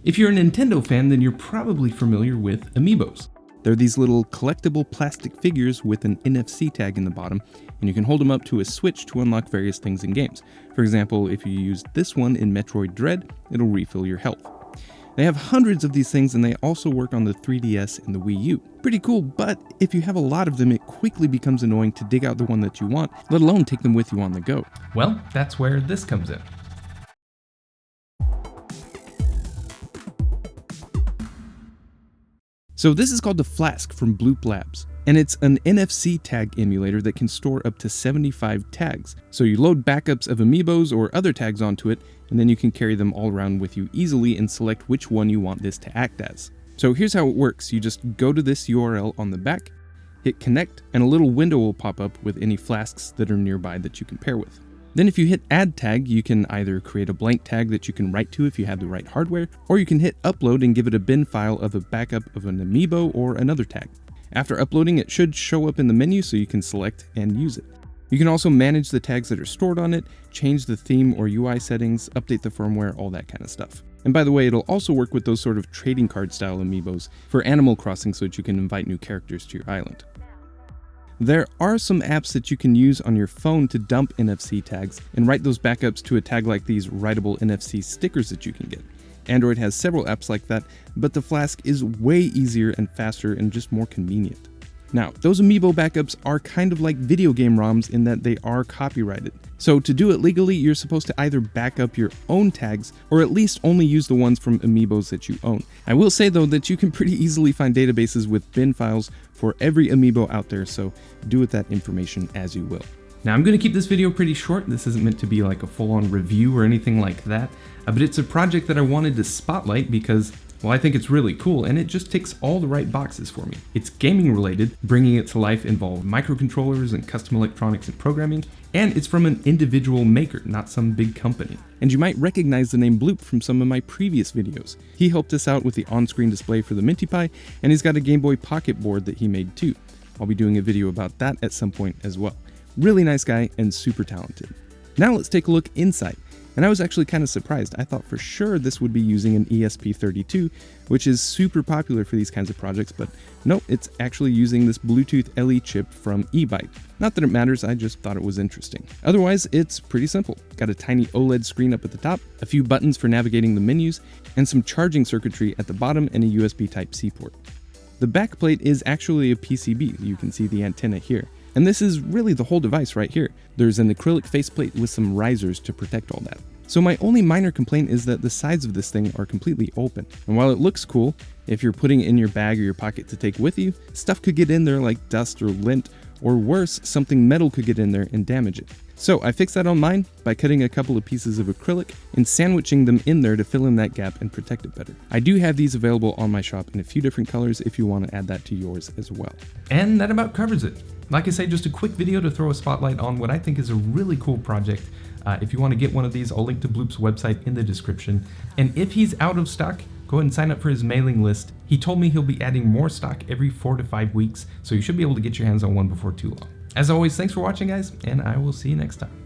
If you're a Nintendo fan, then you're probably familiar with Amiibos. They're these little collectible plastic figures with an NFC tag in the bottom, and you can hold them up to a switch to unlock various things in games. For example, if you use this one in Metroid Dread, it'll refill your health. They have hundreds of these things, and they also work on the 3DS and the Wii U. Pretty cool, but if you have a lot of them, it quickly becomes annoying to dig out the one that you want, let alone take them with you on the go. Well, that's where this comes in. So this is called the Flask from Bloop Labs, and it's an NFC tag emulator that can store up to 75 tags. So you load backups of Amiibos or other tags onto it, and then you can carry them all around with you easily and select which one you want this to act as. So here's how it works. You just go to this URL on the back, hit connect, and a little window will pop up with any flasks that are nearby that you can pair with. Then if you hit add tag, you can either create a blank tag that you can write to if you have the right hardware, or you can hit upload and give it a bin file of a backup of an Amiibo or another tag. After uploading, it should show up in the menu so you can select and use it. You can also manage the tags that are stored on it, change the theme or UI settings, update the firmware, all that kind of stuff. And by the way, it'll also work with those sort of trading card style Amiibos for Animal Crossing so that you can invite new characters to your island. There are some apps that you can use on your phone to dump NFC tags and write those backups to a tag like these writable NFC stickers that you can get. Android has several apps like that, but the Flask is way easier and faster and just more convenient. Now, those Amiibo backups are kind of like video game ROMs in that they are copyrighted. So to do it legally, you're supposed to either back up your own tags or at least only use the ones from Amiibos that you own. I will say though that you can pretty easily find databases with bin files for every Amiibo out there, so do with that information as you will. Now I'm going to keep this video pretty short. This isn't meant to be like a full-on review or anything like that, but it's a project that I wanted to spotlight because, well, I think it's really cool and it just ticks all the right boxes for me. It's gaming related, bringing it to life involved microcontrollers and custom electronics and programming, and it's from an individual maker, not some big company. And you might recognize the name Bloop from some of my previous videos. He helped us out with the on-screen display for the Minty Pie, and he's got a Game Boy Pocket board that he made too. I'll be doing a video about that at some point as well. Really nice guy and super talented. Now let's take a look inside. And I was actually kind of surprised. I thought for sure this would be using an ESP32, which is super popular for these kinds of projects, but no, it's actually using this Bluetooth LE chip from eByte. Not that it matters, I just thought it was interesting. Otherwise, it's pretty simple. Got a tiny OLED screen up at the top, a few buttons for navigating the menus, and some charging circuitry at the bottom and a USB Type-C port. The back plate is actually a PCB. You can see the antenna here. And this is really the whole device right here. There's an acrylic faceplate with some risers to protect all that. So my only minor complaint is that the sides of this thing are completely open. And while it looks cool, if you're putting it in your bag or your pocket to take with you, stuff could get in there like dust or lint, or worse, something metal could get in there and damage it. So I fixed that on mine by cutting a couple of pieces of acrylic and sandwiching them in there to fill in that gap and protect it better. I do have these available on my shop in a few different colors if you want to add that to yours as well. And that about covers it. Like I say, just a quick video to throw a spotlight on what I think is a really cool project. If you want to get one of these, I'll link to Bloop's website in the description. And if he's out of stock, go ahead and sign up for his mailing list. He told me he'll be adding more stock every 4 to 5 weeks, so you should be able to get your hands on one before too long. As always, thanks for watching, guys, and I will see you next time.